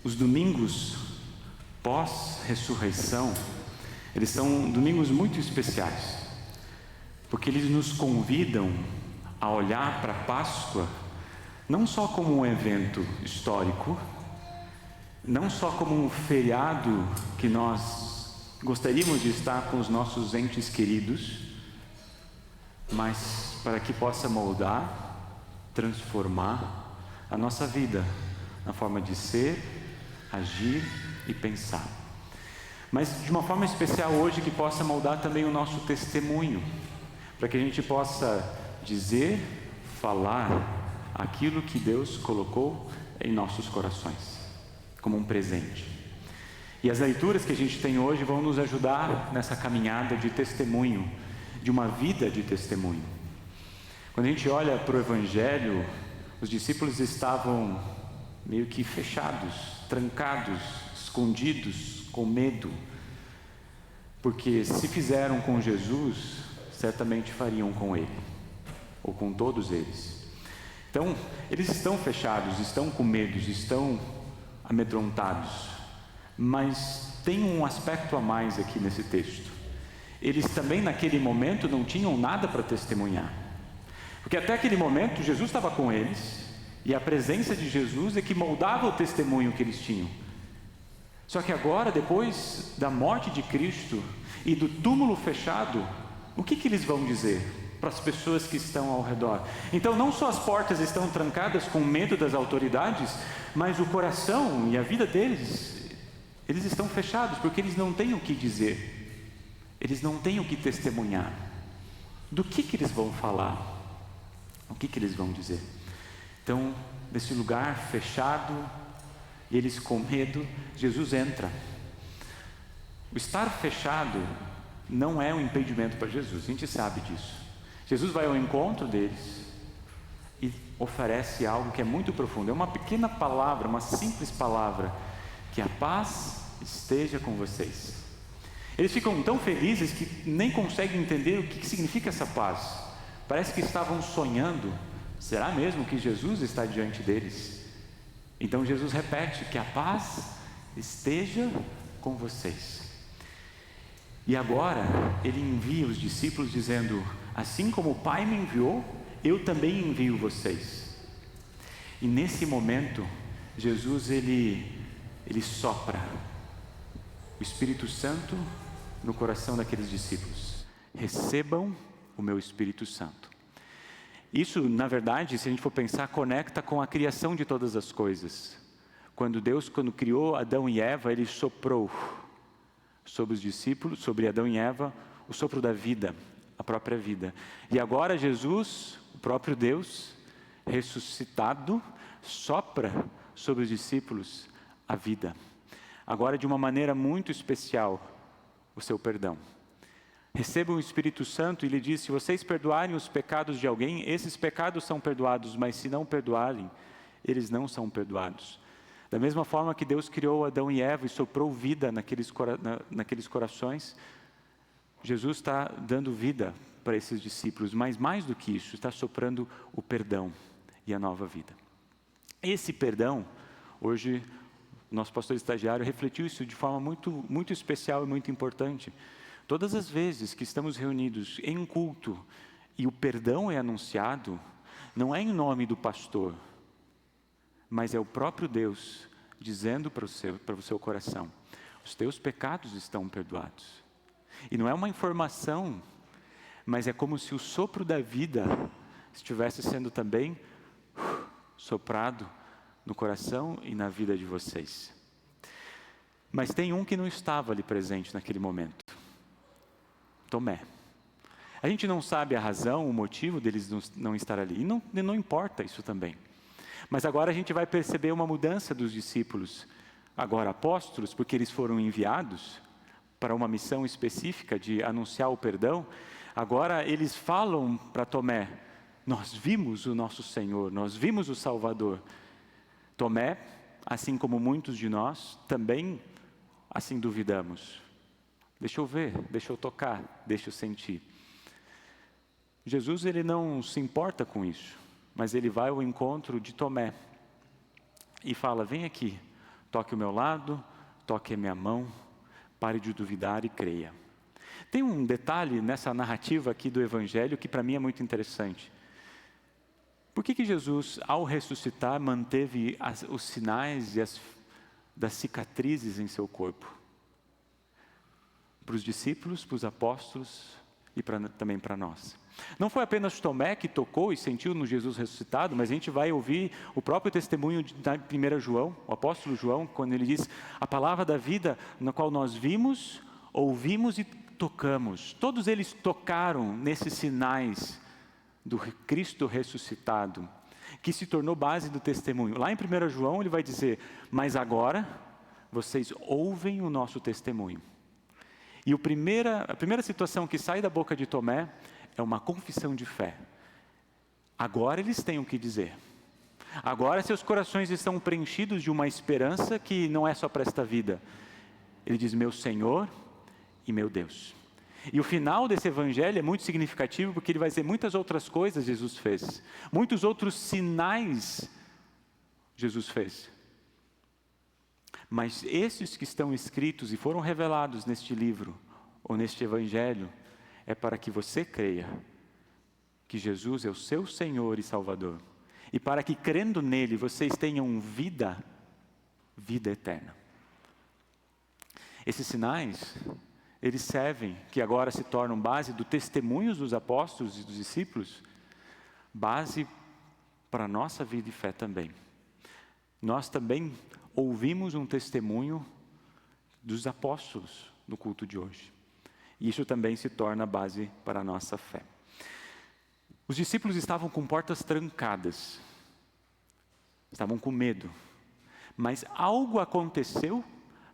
Os domingos pós-ressurreição, eles são domingos muito especiais, porque eles nos convidam a olhar para a Páscoa não só como um evento histórico, não só como um feriado que nós gostaríamos de estar com os nossos entes queridos, mas para que possa moldar, transformar a nossa vida na forma de ser, agir e pensar. Mas de uma forma especial hoje que possa moldar também o nosso testemunho, para que a gente possa dizer, falar aquilo que Deus colocou em nossos corações, como um presente. E as leituras que a gente tem hoje vão nos ajudar nessa caminhada de testemunho, de uma vida de testemunho. Quando a gente olha para o Evangelho, os discípulos estavam meio que fechados, trancados, escondidos, com medo, porque se fizeram com Jesus, certamente fariam com Ele, ou com todos eles. Então, eles estão fechados, estão com medo, estão amedrontados, mas tem um aspecto a mais aqui nesse texto. Eles também naquele momento não tinham nada para testemunhar, porque até aquele momento Jesus estava com eles, e a presença de Jesus é que moldava o testemunho que eles tinham. Só que agora, depois da morte de Cristo e do túmulo fechado, o que eles vão dizer para as pessoas que estão ao redor? Então não só as portas estão trancadas com medo das autoridades, mas o coração e a vida deles, eles estão fechados, porque eles não têm o que dizer, eles não têm o que testemunhar. Do que eles vão falar? O que eles vão dizer? Então, nesse lugar fechado, e eles com medo, Jesus entra. O estar fechado não é um impedimento para Jesus, a gente sabe disso. Jesus vai ao encontro deles e oferece algo que é muito profundo. É uma pequena palavra, uma simples palavra: que a paz esteja com vocês. Eles ficam tão felizes que nem conseguem entender o que significa essa paz. Parece que estavam sonhando. Será mesmo que Jesus está diante deles? Então Jesus repete: que a paz esteja com vocês. E agora ele envia os discípulos dizendo: assim como o Pai me enviou, eu também envio vocês. E nesse momento, Jesus ele sopra o Espírito Santo no coração daqueles discípulos. Recebam o meu Espírito Santo. Isso, na verdade, se a gente for pensar, conecta com a criação de todas as coisas. Quando Deus, quando criou Adão e Eva, Ele soprou sobre os discípulos, sobre Adão e Eva, o sopro da vida, a própria vida. E agora Jesus, o próprio Deus, ressuscitado, sopra sobre os discípulos a vida. Agora, de uma maneira muito especial, o seu perdão. Recebam o Espírito Santo, e ele diz: se vocês perdoarem os pecados de alguém, esses pecados são perdoados, mas se não perdoarem, eles não são perdoados. Da mesma forma que Deus criou Adão e Eva e soprou vida naqueles corações, Jesus está dando vida para esses discípulos, mas mais do que isso, está soprando o perdão e a nova vida. Esse perdão, hoje, o nosso pastor estagiário refletiu isso de forma muito, muito especial e muito importante. Todas as vezes que estamos reunidos em um culto e o perdão é anunciado, não é em nome do pastor, mas é o próprio Deus dizendo para o seu coração: os teus pecados estão perdoados. E não é uma informação, mas é como se o sopro da vida estivesse sendo também soprado no coração e na vida de vocês. Mas tem um que não estava ali presente naquele momento: Tomé. A gente não sabe a razão, o motivo deles não estar ali, e não importa isso também. Mas agora a gente vai perceber uma mudança dos discípulos, agora apóstolos, porque eles foram enviados para uma missão específica de anunciar o perdão. Agora eles falam para Tomé: nós vimos o nosso Senhor, nós vimos o Salvador. Tomé, assim como muitos de nós, também assim duvidamos. Deixa eu ver, deixa eu tocar, deixa eu sentir. Jesus, ele não se importa com isso, mas ele vai ao encontro de Tomé e fala: vem aqui, Toque o meu lado, toque a minha mão, pare de duvidar e creia. Tem um detalhe nessa narrativa aqui do Evangelho que para mim é muito interessante. Por que Jesus, ao ressuscitar, manteve os sinais das cicatrizes em seu corpo? Para os discípulos, para os apóstolos e também para nós. Não foi apenas Tomé que tocou e sentiu no Jesus ressuscitado, mas a gente vai ouvir o próprio testemunho da 1 João, o apóstolo João, quando ele diz: a palavra da vida, na qual nós vimos, ouvimos e tocamos. Todos eles tocaram nesses sinais do Cristo ressuscitado, que se tornou base do testemunho. Lá em 1 João ele vai dizer: mas agora vocês ouvem o nosso testemunho. E a primeira situação que sai da boca de Tomé é uma confissão de fé. Agora eles têm o que dizer. Agora seus corações estão preenchidos de uma esperança que não é só para esta vida. Ele diz: meu Senhor e meu Deus. E o final desse evangelho é muito significativo, porque ele vai dizer muitas outras coisas Jesus fez. Muitos outros sinais Jesus fez. Mas esses que estão escritos e foram revelados neste livro, ou neste evangelho, é para que você creia que Jesus é o seu Senhor e Salvador. E para que, crendo nele, vocês tenham vida eterna. Esses sinais, eles servem, que agora se tornam base do testemunho dos apóstolos e dos discípulos, base para a nossa vida e fé também. Nós também ouvimos um testemunho dos apóstolos no culto de hoje. E isso também se torna base para a nossa fé. Os discípulos estavam com portas trancadas. Estavam com medo. Mas algo aconteceu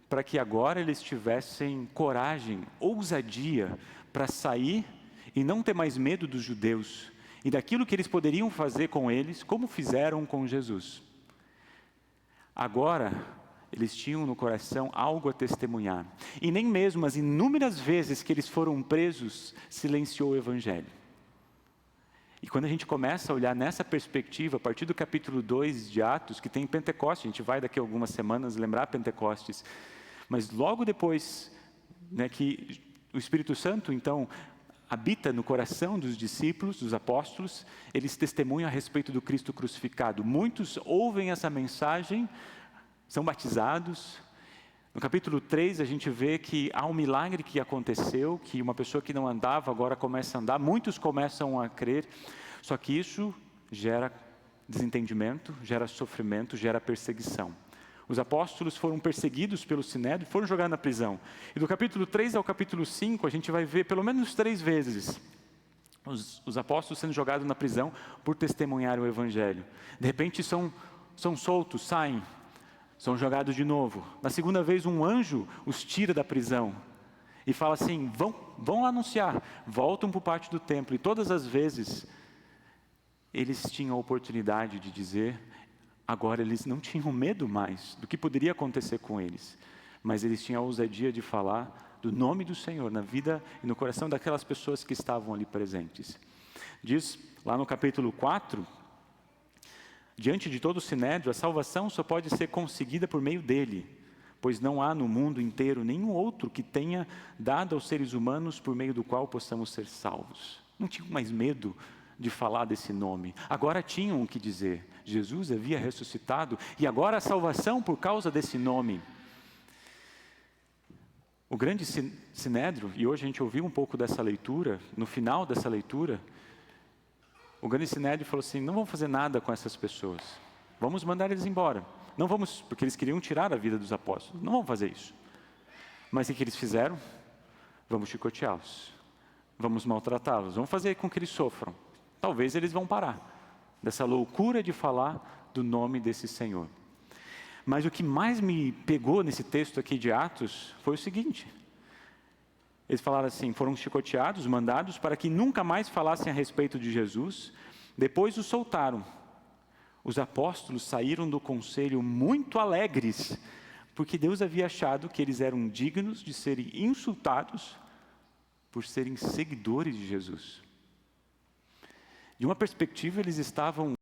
para que agora eles tivessem coragem, ousadia para sair e não ter mais medo dos judeus e daquilo que eles poderiam fazer com eles, como fizeram com Jesus. Agora, eles tinham no coração algo a testemunhar. E nem mesmo as inúmeras vezes que eles foram presos, silenciou o Evangelho. E quando a gente começa a olhar nessa perspectiva, a partir do capítulo 2 de Atos, que tem Pentecostes, a gente vai daqui a algumas semanas lembrar Pentecostes, mas logo depois, que o Espírito Santo, então, habita no coração dos discípulos, dos apóstolos, eles testemunham a respeito do Cristo crucificado. Muitos ouvem essa mensagem, são batizados. No capítulo 3 a gente vê que há um milagre que aconteceu, que uma pessoa que não andava agora começa a andar, muitos começam a crer, só que isso gera desentendimento, gera sofrimento, gera perseguição. Os apóstolos foram perseguidos pelo Sinédrio, foram jogados na prisão. E do capítulo 3 ao capítulo 5 a gente vai ver pelo menos 3 vezes os apóstolos sendo jogados na prisão por testemunhar o Evangelho. De repente são soltos, saem, são jogados de novo. Na segunda vez um anjo os tira da prisão e fala assim: vão lá anunciar, voltam para o pátio do templo. E todas as vezes eles tinham a oportunidade de dizer. Agora eles não tinham medo mais do que poderia acontecer com eles, mas eles tinham a ousadia de falar do nome do Senhor na vida e no coração daquelas pessoas que estavam ali presentes. Diz lá no capítulo 4, diante de todo o Sinédrio, a salvação só pode ser conseguida por meio dele, pois não há no mundo inteiro nenhum outro que tenha dado aos seres humanos por meio do qual possamos ser salvos. Não tinham mais medo de falar desse nome. Agora tinham o que dizer. Jesus havia ressuscitado e agora a salvação por causa desse nome. O grande Sinédrio, e hoje a gente ouviu um pouco dessa leitura, no final dessa leitura, o grande Sinédrio falou assim: não vamos fazer nada com essas pessoas, vamos mandar eles embora. Não vamos, porque eles queriam tirar a vida dos apóstolos, não vamos fazer isso. Mas o que eles fizeram? Vamos chicoteá-los, vamos maltratá-los, vamos fazer com que eles sofram. Talvez eles vão parar dessa loucura de falar do nome desse Senhor. Mas o que mais me pegou nesse texto aqui de Atos foi o seguinte: eles falaram assim, foram chicoteados, mandados para que nunca mais falassem a respeito de Jesus. Depois os soltaram. Os apóstolos saíram do conselho muito alegres, porque Deus havia achado que eles eram dignos de serem insultados por serem seguidores de Jesus. De uma perspectiva, eles estavam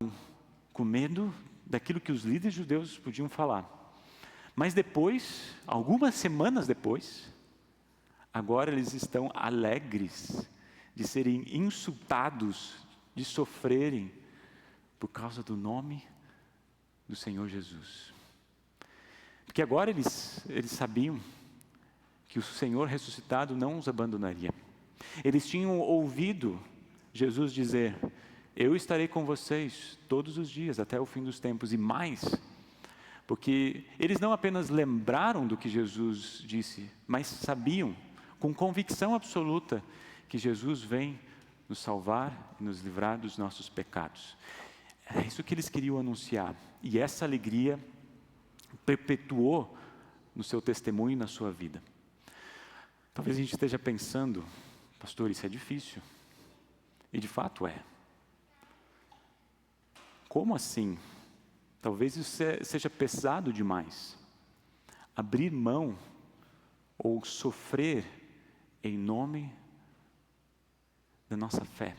com medo daquilo que os líderes judeus podiam falar. Mas depois, algumas semanas depois, agora eles estão alegres de serem insultados, de sofrerem por causa do nome do Senhor Jesus. Porque agora eles sabiam que o Senhor ressuscitado não os abandonaria. Eles tinham ouvido Jesus dizer: eu estarei com vocês todos os dias até o fim dos tempos, e mais, porque eles não apenas lembraram do que Jesus disse, mas sabiam com convicção absoluta que Jesus vem nos salvar e nos livrar dos nossos pecados. É isso que eles queriam anunciar, e essa alegria perpetuou no seu testemunho e na sua vida. Talvez a gente esteja pensando: pastor, isso é difícil. E de fato é. Como assim? Talvez isso seja pesado demais. Abrir mão ou sofrer em nome da nossa fé.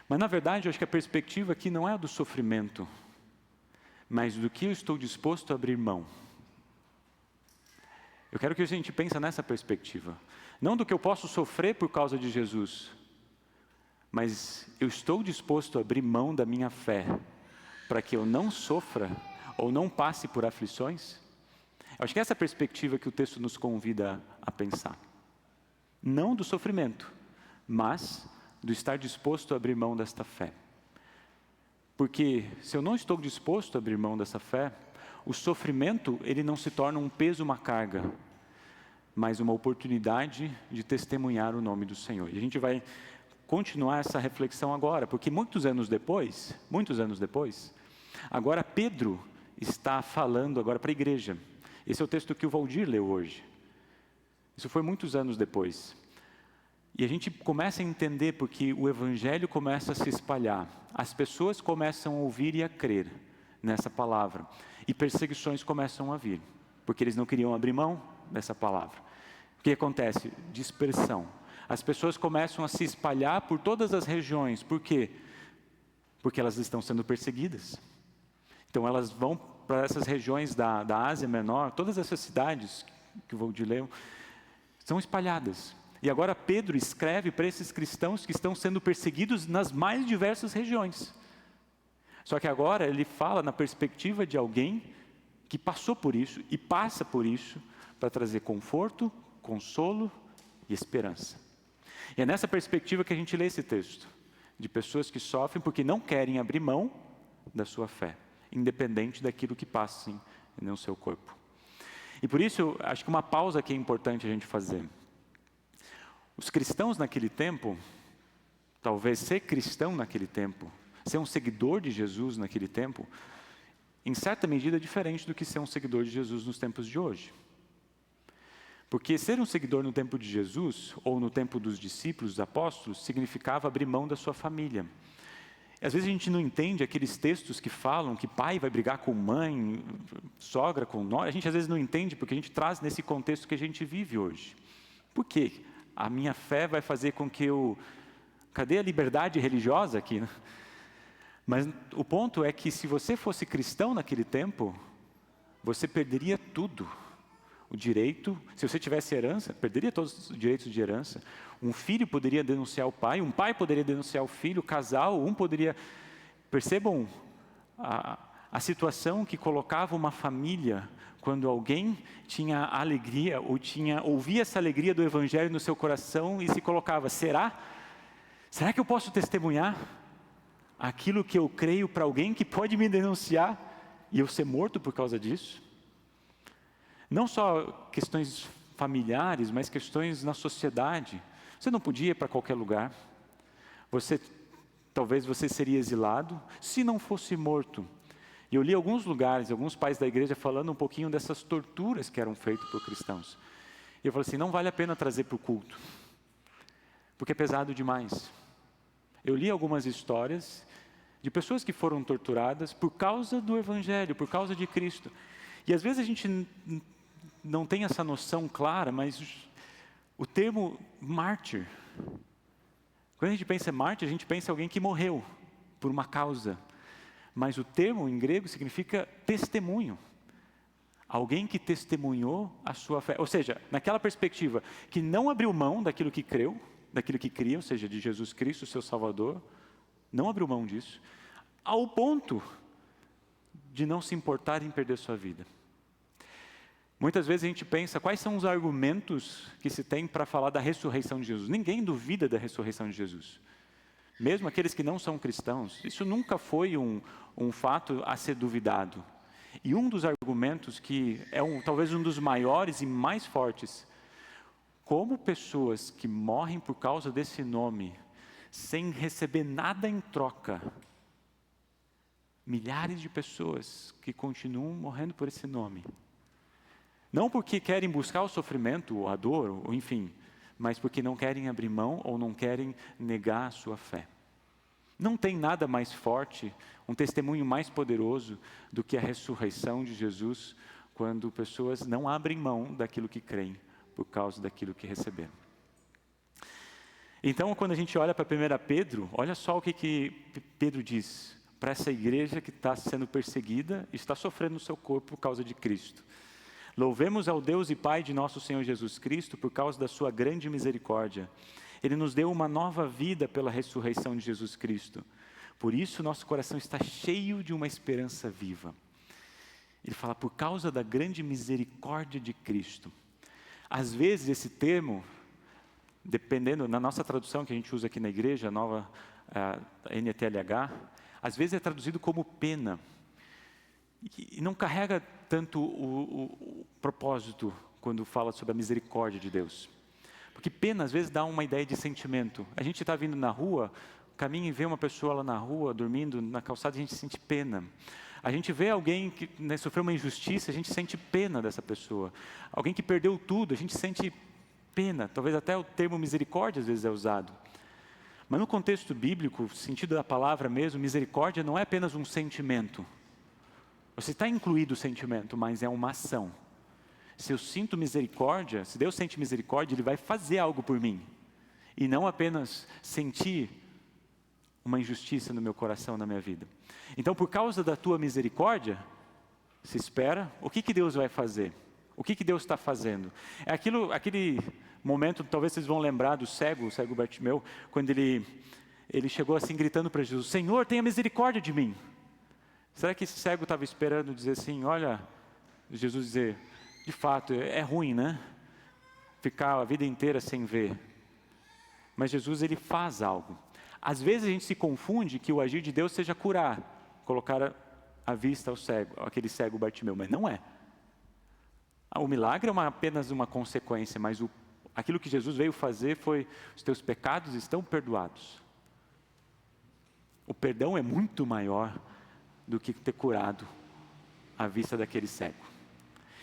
Mas na verdade, eu acho que a perspectiva aqui não é a do sofrimento, mas do que eu estou disposto a abrir mão. Eu quero que a gente pense nessa perspectiva. Não do que eu posso sofrer por causa de Jesus, mas eu estou disposto a abrir mão da minha fé para que eu não sofra ou não passe por aflições. Eu acho que é essa perspectiva que o texto nos convida a pensar. Não do sofrimento, mas do estar disposto a abrir mão desta fé. Porque se eu não estou disposto a abrir mão dessa fé, o sofrimento ele não se torna um peso, uma carga, mas uma oportunidade de testemunhar o nome do Senhor. E a gente vai continuar essa reflexão agora, porque muitos anos depois, agora Pedro está falando agora para a igreja. Esse é o texto que o Valdir leu hoje. Isso foi muitos anos depois. E a gente começa a entender porque o evangelho começa a se espalhar. As pessoas começam a ouvir e a crer nessa palavra. E perseguições começam a vir, porque eles não queriam abrir mão dessa palavra. O que acontece? Dispersão. As pessoas começam a se espalhar por todas as regiões. Por quê? Porque elas estão sendo perseguidas. Então elas vão para essas regiões da Ásia Menor, todas essas cidades que o Valdir leu, são espalhadas. E agora Pedro escreve para esses cristãos que estão sendo perseguidos nas mais diversas regiões. Só que agora ele fala na perspectiva de alguém que passou por isso e passa por isso para trazer conforto, consolo e esperança. E é nessa perspectiva que a gente lê esse texto, de pessoas que sofrem porque não querem abrir mão da sua fé, independente daquilo que passem no seu corpo. E por isso, acho que uma pausa aqui é importante a gente fazer. Os cristãos naquele tempo, talvez ser cristão naquele tempo, ser um seguidor de Jesus naquele tempo, em certa medida é diferente do que ser um seguidor de Jesus nos tempos de hoje. Porque ser um seguidor no tempo de Jesus, ou no tempo dos discípulos, dos apóstolos, significava abrir mão da sua família. Às vezes a gente não entende aqueles textos que falam que pai vai brigar com mãe, sogra com nora. A gente às vezes não entende porque a gente traz nesse contexto que a gente vive hoje. Por quê? A minha fé vai fazer com que eu... Cadê a liberdade religiosa aqui, né? Mas o ponto é que se você fosse cristão naquele tempo, você perderia tudo. O direito, se você tivesse herança, perderia todos os direitos de herança. Um filho poderia denunciar o pai, um pai poderia denunciar o filho, o casal, um poderia... Percebam a situação que colocava uma família quando alguém tinha alegria ou ouvia essa alegria do evangelho no seu coração e se colocava: será que eu posso testemunhar aquilo que eu creio para alguém que pode me denunciar e eu ser morto por causa disso? Não só questões familiares, mas questões na sociedade. Você não podia ir para qualquer lugar. Talvez você seria exilado se não fosse morto. E eu li alguns lugares, alguns pais da igreja falando um pouquinho dessas torturas que eram feitas por cristãos. E eu falei assim, não vale a pena trazer para o culto, porque é pesado demais. Eu li algumas histórias de pessoas que foram torturadas por causa do evangelho, por causa de Cristo. E às vezes a gente não tem essa noção clara, mas o termo mártir, quando a gente pensa em mártir, a gente pensa em alguém que morreu por uma causa. Mas o termo em grego significa testemunho. Alguém que testemunhou a sua fé. Ou seja, naquela perspectiva, que não abriu mão daquilo que creu, daquilo que cria, ou seja, de Jesus Cristo, seu Salvador, não abriu mão disso, ao ponto de não se importar em perder sua vida. Muitas vezes a gente pensa, quais são os argumentos que se tem para falar da ressurreição de Jesus? Ninguém duvida da ressurreição de Jesus. Mesmo aqueles que não são cristãos, isso nunca foi um fato a ser duvidado. E um dos argumentos que é talvez um dos maiores e mais fortes, como pessoas que morrem por causa desse nome, sem receber nada em troca, milhares de pessoas que continuam morrendo por esse nome, não porque querem buscar o sofrimento, ou a dor, ou enfim, mas porque não querem abrir mão ou não querem negar a sua fé. Não tem nada mais forte, um testemunho mais poderoso do que a ressurreição de Jesus, quando pessoas não abrem mão daquilo que creem, por causa daquilo que receberam. Então, quando a gente olha para 1 Pedro, olha só o que Pedro diz para essa igreja que está sendo perseguida e está sofrendo no seu corpo por causa de Cristo. Louvemos ao Deus e Pai de nosso Senhor Jesus Cristo por causa da sua grande misericórdia. Ele nos deu uma nova vida pela ressurreição de Jesus Cristo. Por isso, nosso coração está cheio de uma esperança viva. Ele fala, por causa da grande misericórdia de Cristo. Às vezes, esse termo, dependendo, na nossa tradução que a gente usa aqui na igreja, a nova NTLH, às vezes é traduzido como pena. E não carrega tanto o propósito quando fala sobre a misericórdia de Deus. Porque pena, às vezes, dá uma ideia de sentimento. A gente está vindo na rua, caminha e vê uma pessoa lá na rua, dormindo na calçada, a gente sente pena. A gente vê alguém que sofreu uma injustiça, a gente sente pena dessa pessoa. Alguém que perdeu tudo, a gente sente pena. Talvez até o termo misericórdia, às vezes, é usado. Mas no contexto bíblico, o sentido da palavra mesmo, misericórdia não é apenas um sentimento. Você está incluído o sentimento, mas é uma ação. Se eu sinto misericórdia, se Deus sente misericórdia, Ele vai fazer algo por mim. E não apenas sentir uma injustiça no meu coração, na minha vida. Então, por causa da tua misericórdia, se espera, o que Deus vai fazer? O que Deus está fazendo? É aquele momento, talvez vocês vão lembrar do cego, o cego Bartimeu, quando ele chegou assim gritando para Jesus, Senhor, tenha misericórdia de mim. Será que esse cego estava esperando dizer assim, olha, Jesus dizer, de fato, é ruim, né? Ficar a vida inteira sem ver. Mas Jesus, Ele faz algo. Às vezes a gente se confunde que o agir de Deus seja curar, colocar à vista ao cego, aquele cego Bartimeu, mas não é. O milagre é apenas uma consequência, mas aquilo que Jesus veio fazer foi, os teus pecados estão perdoados. O perdão é muito maior do que ter curado a vista daquele cego.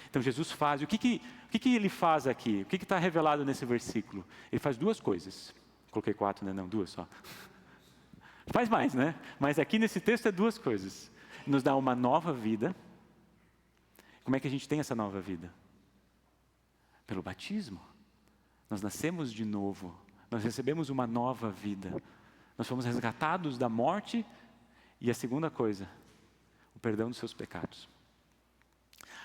Então Jesus faz, o que ele faz aqui? O que está revelado nesse versículo? Ele faz duas coisas. Coloquei 4, né? Não, 2 só. Faz mais, né? Mas aqui nesse texto é 2 coisas. Nos dá uma nova vida. Como é que a gente tem essa nova vida? Pelo batismo. Nós nascemos de novo. Nós recebemos uma nova vida. Nós fomos resgatados da morte. E a segunda coisa, o perdão dos seus pecados.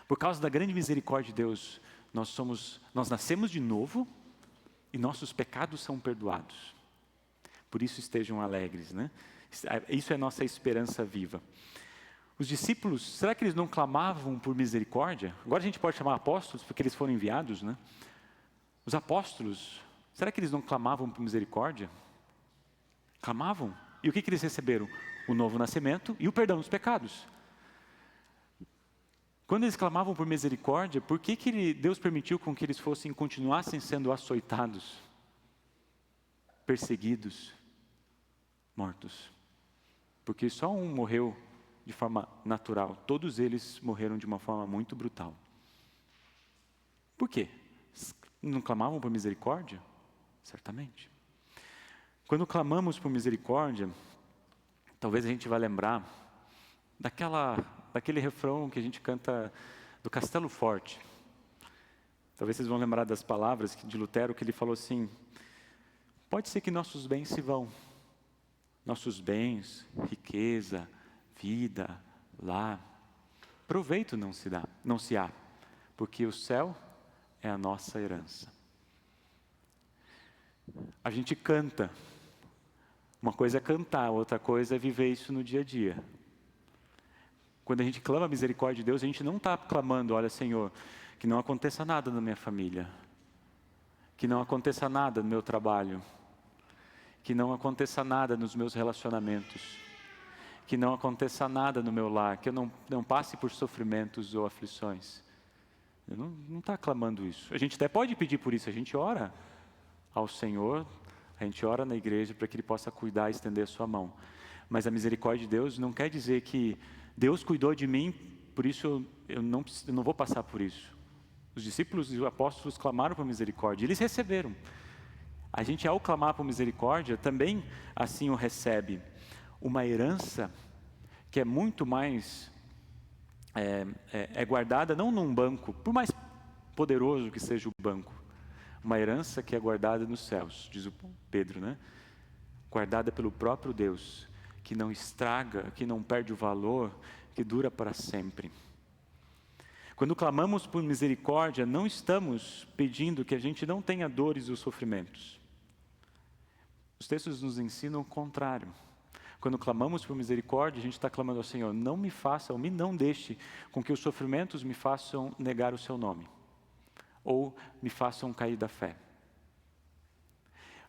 Por causa da grande misericórdia de Deus, nós nascemos de novo e nossos pecados são perdoados. Por isso estejam alegres, né? Isso é nossa esperança viva. Os discípulos, será que eles não clamavam por misericórdia? Agora a gente pode chamar apóstolos porque eles foram enviados, né? Os apóstolos, será que eles não clamavam por misericórdia? Clamavam. E o que eles receberam? O novo nascimento e o perdão dos pecados. Quando eles clamavam por misericórdia, por que Deus permitiu com que eles continuassem sendo açoitados, perseguidos, mortos? Porque só um morreu de forma natural, todos eles morreram de uma forma muito brutal. Por quê? Não clamavam por misericórdia? Certamente. Quando clamamos por misericórdia, talvez a gente vá lembrar daquele refrão que a gente canta do Castelo Forte. Talvez vocês vão lembrar das palavras de Lutero, que ele falou assim, pode ser que nossos bens se vão. Nossos bens, riqueza, vida, lar, proveito não se há. porque o céu é a nossa herança. A gente canta. Uma coisa é cantar, outra coisa é viver isso no dia a dia. Quando a gente clama a misericórdia de Deus, a gente não está clamando, olha Senhor, que não aconteça nada na minha família, que não aconteça nada no meu trabalho, que não aconteça nada nos meus relacionamentos, que não aconteça nada no meu lar, que eu não passe por sofrimentos ou aflições. Eu não está clamando isso. A gente até pode pedir por isso, a gente ora ao Senhor, a gente ora na igreja para que Ele possa cuidar e estender a sua mão. Mas a misericórdia de Deus não quer dizer que Deus cuidou de mim, por isso eu não vou passar por isso. Os discípulos e os apóstolos clamaram por misericórdia, eles receberam. A gente, ao clamar por misericórdia, também assim o recebe. Uma herança que é muito mais, é guardada não num banco, por mais poderoso que seja o banco, uma herança que é guardada nos céus, diz o Pedro, né? Guardada pelo próprio Deus, que não estraga, que não perde o valor, que dura para sempre. Quando clamamos por misericórdia, não estamos pedindo que a gente não tenha dores ou sofrimentos. Os textos nos ensinam o contrário. Quando clamamos por misericórdia, a gente está clamando ao Senhor, não me faça, ou não deixe com que os sofrimentos me façam negar o seu nome, ou me façam cair da fé.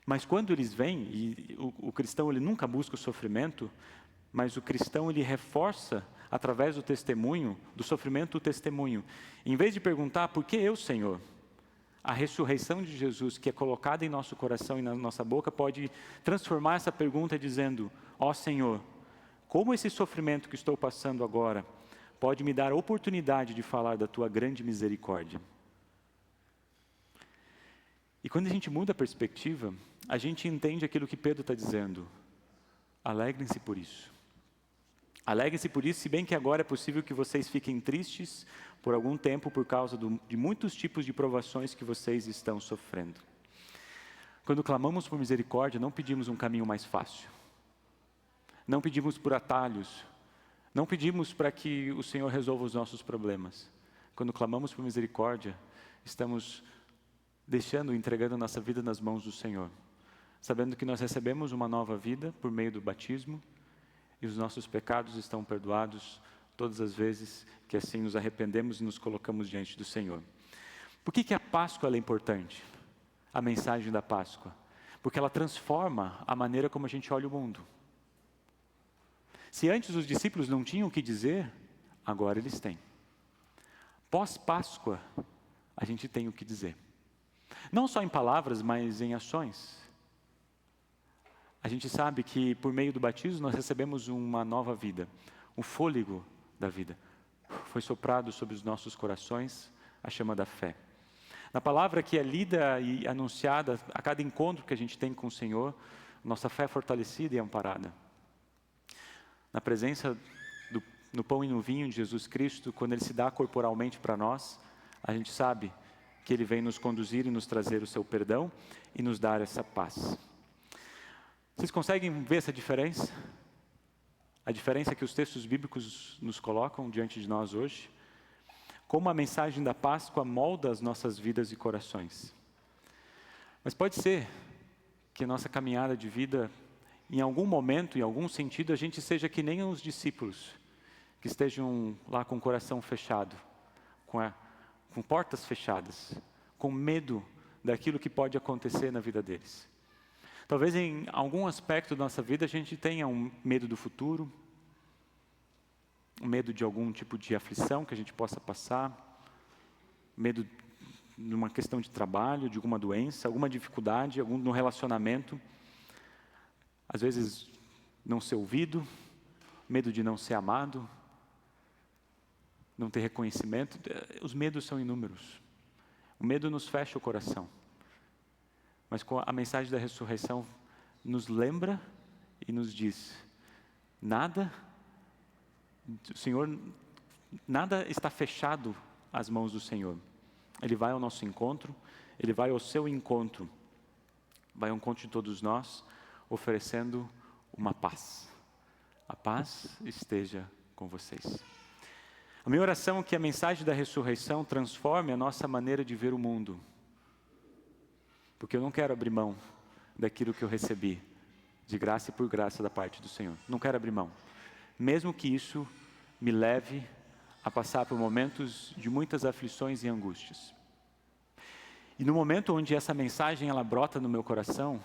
Mas quando eles vêm, e o cristão ele nunca busca o sofrimento, mas o cristão ele reforça, através do testemunho, do sofrimento o testemunho. Em vez de perguntar, por que eu, Senhor? A ressurreição de Jesus, que é colocada em nosso coração e na nossa boca, pode transformar essa pergunta dizendo, ó Senhor, como esse sofrimento que estou passando agora pode me dar a oportunidade de falar da Tua grande misericórdia? E quando a gente muda a perspectiva, a gente entende aquilo que Pedro está dizendo. Alegrem-se por isso. Alegrem-se por isso, se bem que agora é possível que vocês fiquem tristes por algum tempo por causa de muitos tipos de provações que vocês estão sofrendo. Quando clamamos por misericórdia, não pedimos um caminho mais fácil. Não pedimos por atalhos. Não pedimos para que o Senhor resolva os nossos problemas. Quando clamamos por misericórdia, estamos entregando nossa vida nas mãos do Senhor, sabendo que nós recebemos uma nova vida por meio do batismo e os nossos pecados estão perdoados todas as vezes que assim nos arrependemos e nos colocamos diante do Senhor. Por que a Páscoa é importante? A mensagem da Páscoa? Porque ela transforma a maneira como a gente olha o mundo. Se antes os discípulos não tinham o que dizer, agora eles têm. Pós-Páscoa, a gente tem o que dizer. Não só em palavras, mas em ações. A gente sabe que por meio do batismo nós recebemos uma nova vida, um fôlego da vida. Foi soprado sobre os nossos corações a chama da fé. Na palavra que é lida e anunciada a cada encontro que a gente tem com o Senhor, nossa fé é fortalecida e amparada. Na presença no pão e no vinho de Jesus Cristo, quando Ele se dá corporalmente para nós, a gente sabe que Ele vem nos conduzir e nos trazer o seu perdão e nos dar essa paz. Vocês conseguem ver essa diferença? A diferença que os textos bíblicos nos colocam diante de nós hoje? Como a mensagem da Páscoa molda as nossas vidas e corações. Mas pode ser que a nossa caminhada de vida, em algum momento, em algum sentido, a gente seja que nem os discípulos, que estejam lá com o coração fechado, com portas fechadas, com medo daquilo que pode acontecer na vida deles. Talvez em algum aspecto da nossa vida a gente tenha um medo do futuro, um medo de algum tipo de aflição que a gente possa passar, medo de uma questão de trabalho, de alguma doença, alguma dificuldade, no relacionamento. Às vezes não ser ouvido, medo de não ser amado, não ter reconhecimento. Os medos são inúmeros. O medo nos fecha o coração. Mas com a mensagem da ressurreição nos lembra e nos diz, nada está fechado às mãos do Senhor. Ele vai ao nosso encontro, Ele vai ao seu encontro, vai ao encontro de todos nós, oferecendo uma paz. A paz esteja com vocês. A minha oração é que a mensagem da ressurreição transforme a nossa maneira de ver o mundo. Porque eu não quero abrir mão daquilo que eu recebi, de graça e por graça da parte do Senhor. Não quero abrir mão. Mesmo que isso me leve a passar por momentos de muitas aflições e angústias. E no momento onde essa mensagem ela brota no meu coração,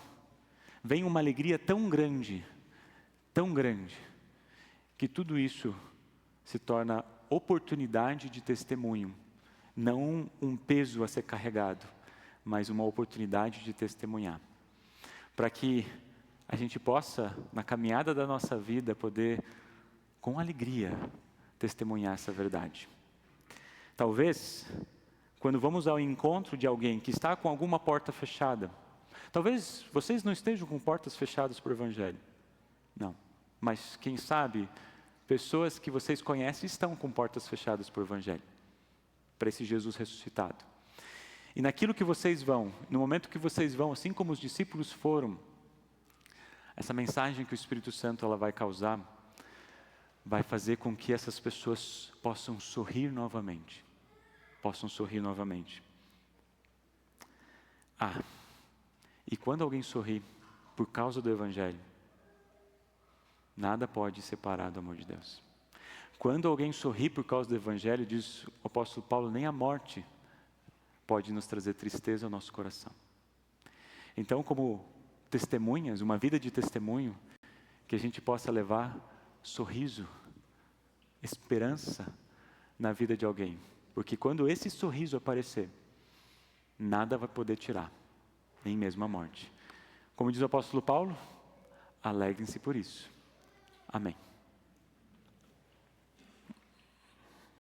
vem uma alegria tão grande, que tudo isso se torna oportunidade de testemunho. Não um peso a ser carregado, mas uma oportunidade de testemunhar. Para que a gente possa, na caminhada da nossa vida, poder, com alegria, testemunhar essa verdade. Talvez, quando vamos ao encontro de alguém que está com alguma porta fechada, talvez vocês não estejam com portas fechadas para o Evangelho. Não. Mas, quem sabe, pessoas que vocês conhecem estão com portas fechadas para o Evangelho. Para esse Jesus ressuscitado. E naquilo que vocês vão, no momento que vocês vão, assim como os discípulos foram, essa mensagem que o Espírito Santo ela vai causar, vai fazer com que essas pessoas possam sorrir novamente. E quando alguém sorri por causa do Evangelho, nada pode separar do amor de Deus. Quando alguém sorri por causa do Evangelho, diz o apóstolo Paulo, nem a morte pode nos trazer tristeza ao nosso coração. Então, como testemunhas, uma vida de testemunho, que a gente possa levar sorriso, esperança na vida de alguém. Porque quando esse sorriso aparecer, nada vai poder tirar, nem mesmo a morte. Como diz o apóstolo Paulo, alegrem-se por isso. Amém.